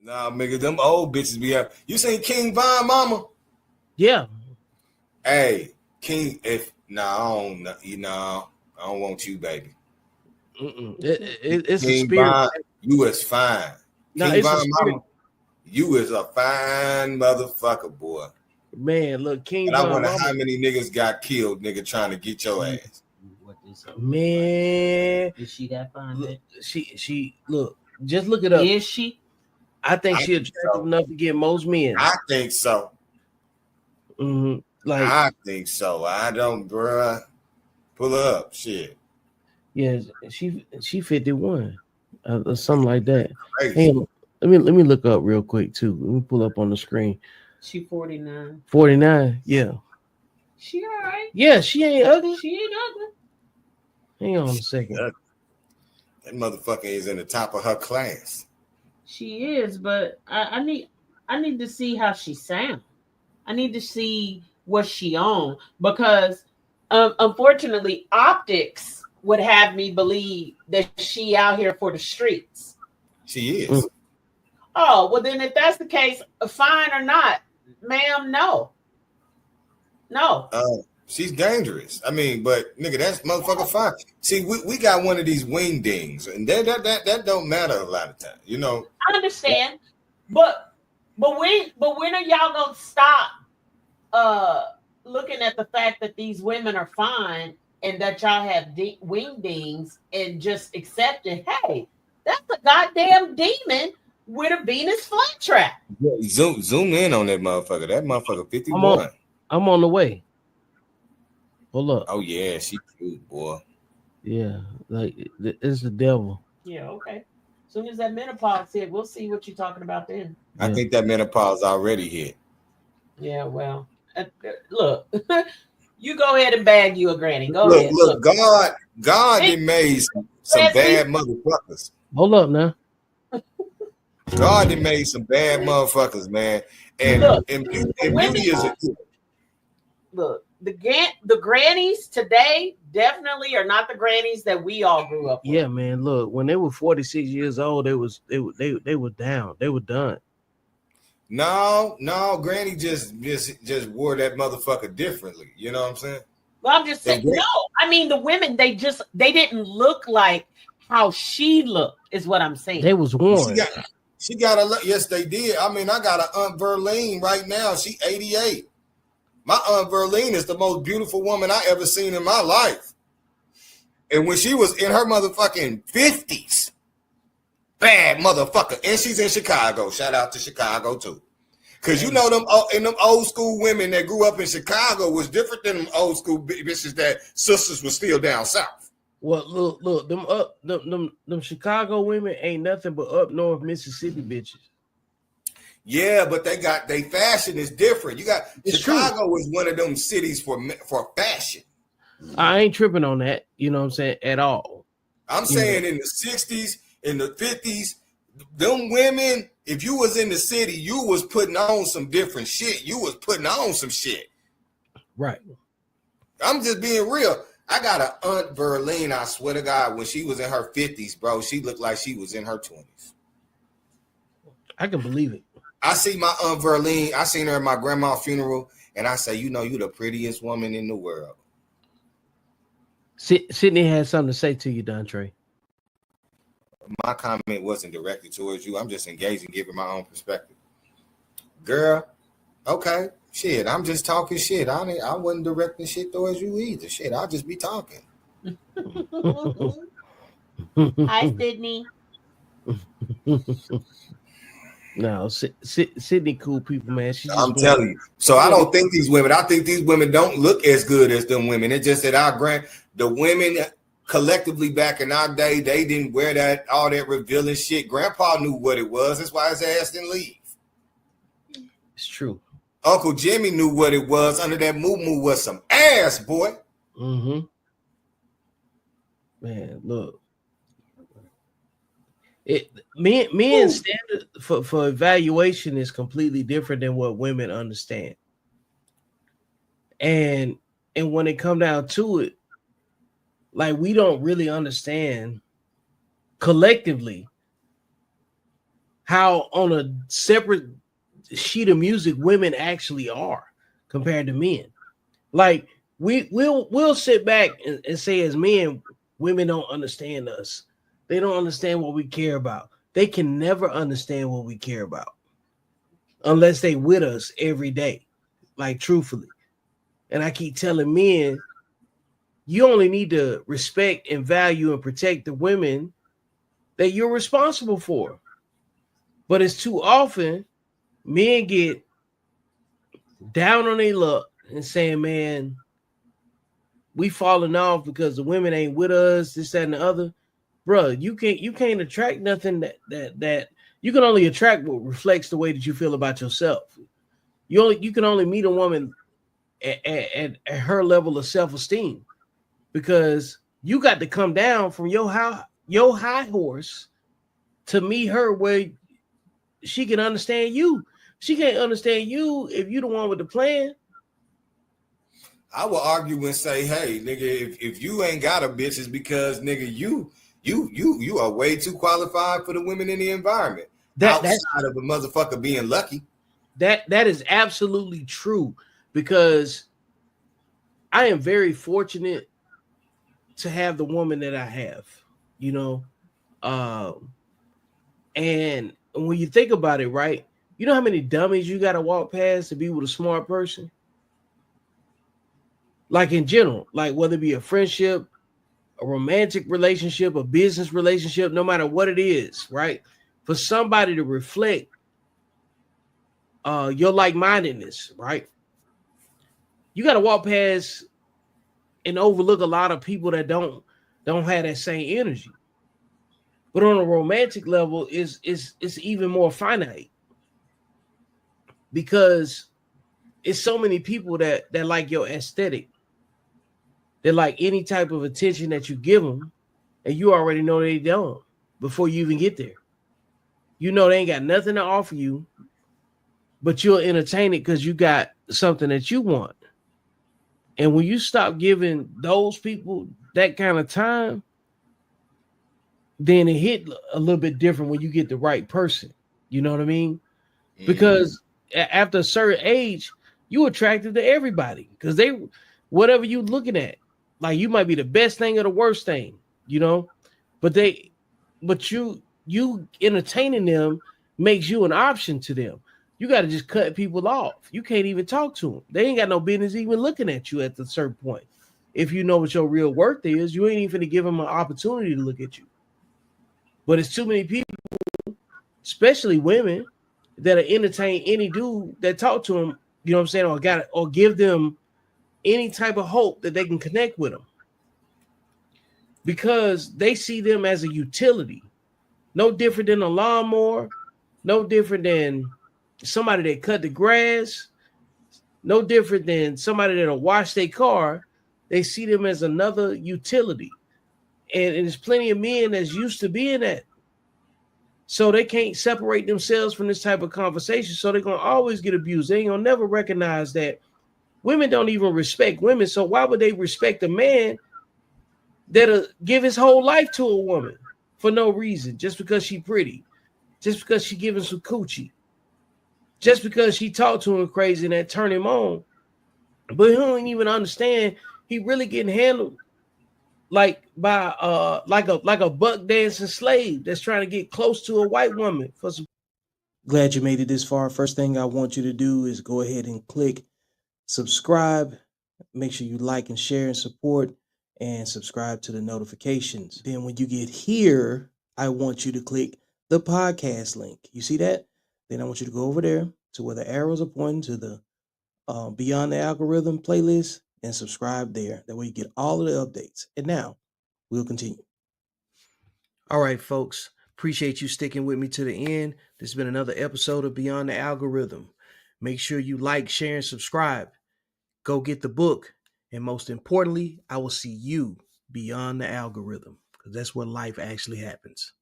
Nah, nigga, them old bitches be out. You seen King Von, mama? Yeah. Hey, King. I don't want you, baby. It's a King spirit. Von, you is fine. No, King it's a Von, spirit. mama, you is a fine motherfucker, boy. Man, look, King And I Von wonder mama. how many niggas got killed, nigga, trying to get your ass. Man, is she that fine? Look, she look. Just look it up. Is she? I think she attractive enough to get most men. I think so. Mm-hmm. Like I think so. I don't, bruh. Pull up, shit. Yeah, she 51, or something like that. Crazy. Hey, let me look up real quick too. Let me pull up on the screen. She 49. 49. Yeah. She all right. Yeah, she ain't ugly. She ain't ugly. Hang on a second. That motherfucker is in the top of her class. She is, but I need to see how she sounds. I need to see what she on because unfortunately optics would have me believe that she out here for the streets. She is. Oh, well then if that's the case, fine or not, ma'am, no. She's dangerous. I mean, but nigga, that's motherfucker fine. See, we got one of these wing dings, and that don't matter a lot of times, you know. I understand, but when are y'all gonna stop looking at the fact that these women are fine and that y'all have wing dings and just accepting, hey, that's a goddamn demon with a Venus flytrap. Yeah, zoom in on that motherfucker. That motherfucker 51. I'm on the way. Hold up. Oh yeah, she cute, boy. Yeah, like it's the devil. Yeah, okay. As soon as that menopause hit, we'll see what you're talking about then. I think that menopause already hit. Yeah, well, look, you go ahead and bag you a granny. Go ahead. Look, God done made some bad motherfuckers. Hold up now. God done made some bad motherfuckers, man. And look, beauty is a look. The grannies today definitely are not the grannies that we all grew up with. Yeah, man. Look, when they were 46 years old, they were down. They were done. No, Granny just wore that motherfucker differently. You know what I'm saying? Well, I'm just saying. No, I mean the women. They didn't look like how she looked. Is what I'm saying. They was worn. She got a yes, they did. I mean, I got an Aunt Verlene right now. She 88. My Aunt Verlene is the most beautiful woman I ever seen in my life. And when she was in her motherfucking 50s, bad motherfucker. And she's in Chicago. Shout out to Chicago too. Because you know them old school women that grew up in Chicago was different than them old school bitches that sisters were still down south. Well, look, them Chicago women ain't nothing but up north Mississippi bitches. Yeah, but they fashion is different. It's Chicago true. is one of them cities for fashion. I ain't tripping on that, you know what I'm saying, at all. I'm saying in the 60s, in the 50s, them women, if you was in the city, you was putting on some different shit. You was putting on some shit. Right. I'm just being real. I got an Aunt Verlene, I swear to God, when she was in her 50s, bro, she looked like she was in her 20s. I can believe it. I see my Aunt Verlene. I seen her at my grandma's funeral, and I say, you know, you the prettiest woman in the world. Sydney has something to say to you, Dontre. My comment wasn't directed towards you. I'm just engaging, giving my own perspective. Girl, okay, shit. I'm just talking shit. I wasn't directing shit towards you either. Shit, I'll just be talking. Hi, Sydney. No, Sydney, cool people, man. I'm telling you. So I don't think these women. I think these women don't look as good as them women. It's just that the women collectively back in our day, they didn't wear all that revealing shit. Grandpa knew what it was. That's why his ass didn't leave. It's true. Uncle Jimmy knew what it was. Under that moo was some ass, boy. Mm-hmm. Man, look. Men's standard for evaluation is completely different than what women understand. And when it come down to it, like we don't really understand collectively how on a separate sheet of music women actually are compared to men. Like we'll sit back and say as men, women don't understand us. They don't understand what we care about. They can never understand what we care about unless they with us every day, like truthfully. And I keep telling men, you only need to respect and value and protect the women that you're responsible for. But it's too often men get down on their luck and saying, man, we falling off because the women ain't with us, this, that, and the other. Bruh, you can't attract nothing that you can only attract what reflects the way that you feel about yourself. You can only meet a woman at her level of self-esteem, because you got to come down from your high horse to meet her where she can understand you. She can't understand you if you the one with the plan. I will argue and say, hey, nigga, if you ain't got a bitch, it's because, nigga, you are way too qualified for the women in the environment. Outside of a motherfucker being lucky. That is absolutely true, because I am very fortunate to have the woman that I have, you know. And when you think about it, right, you know how many dummies you got to walk past to be with a smart person? Like in general, like whether it be a friendship, a romantic relationship, a business relationship, no matter what it is, right? For somebody to reflect your like-mindedness, right? You got to walk past and overlook a lot of people that don't have that same energy. But on a romantic level, it's even more finite, because it's so many people that like your aesthetic. They like any type of attention that you give them, and you already know they don't before you even get there. You know they ain't got nothing to offer you, but you'll entertain it because you got something that you want. And when you stop giving those people that kind of time, then it hit a little bit different when you get the right person. You know what I mean? Mm-hmm. Because after a certain age, you attracted to everybody because whatever you looking at, like you might be the best thing or the worst thing, you know, but you entertaining them makes you an option to them. You got to just cut people off. You can't even talk to them. They ain't got no business even looking at you at a certain point. If you know what your real worth is, you ain't even going to give them an opportunity to look at you. But it's too many people, especially women, that are entertain any dude that talk to them, you know what I'm saying, or give them any type of hope that they can connect with them, because they see them as a utility, no different than a lawnmower, no different than somebody that cut the grass, no different than somebody that'll wash their car. They see them as another utility. And there's plenty of men that's used to being that. So they can't separate themselves from this type of conversation. So they're going to always get abused. They ain't going to never recognize that women don't even respect women. So why would they respect a man that'll give his whole life to a woman for no reason, just because she pretty, just because she giving some coochie, just because she talked to him crazy and that turn him on? But he don't even understand he really getting handled like by like a buck dancing slave that's trying to get close to a white woman for some. Glad you made it this far. First thing I want you to do is go ahead and click subscribe. Make sure you like and share and support, and subscribe to the notifications. Then when you get here, I want you to click the podcast link. You see that? Then I want you to go over there to where the arrows are pointing to the Beyond the Algorithm playlist, and subscribe there. That way you get all of the updates. And now we'll continue. All right, folks. Appreciate you sticking with me to the end. This has been another episode of Beyond the Algorithm. Make sure you like, share, and subscribe. Go get the book. And most importantly, I will see you beyond the algorithm, because that's where life actually happens.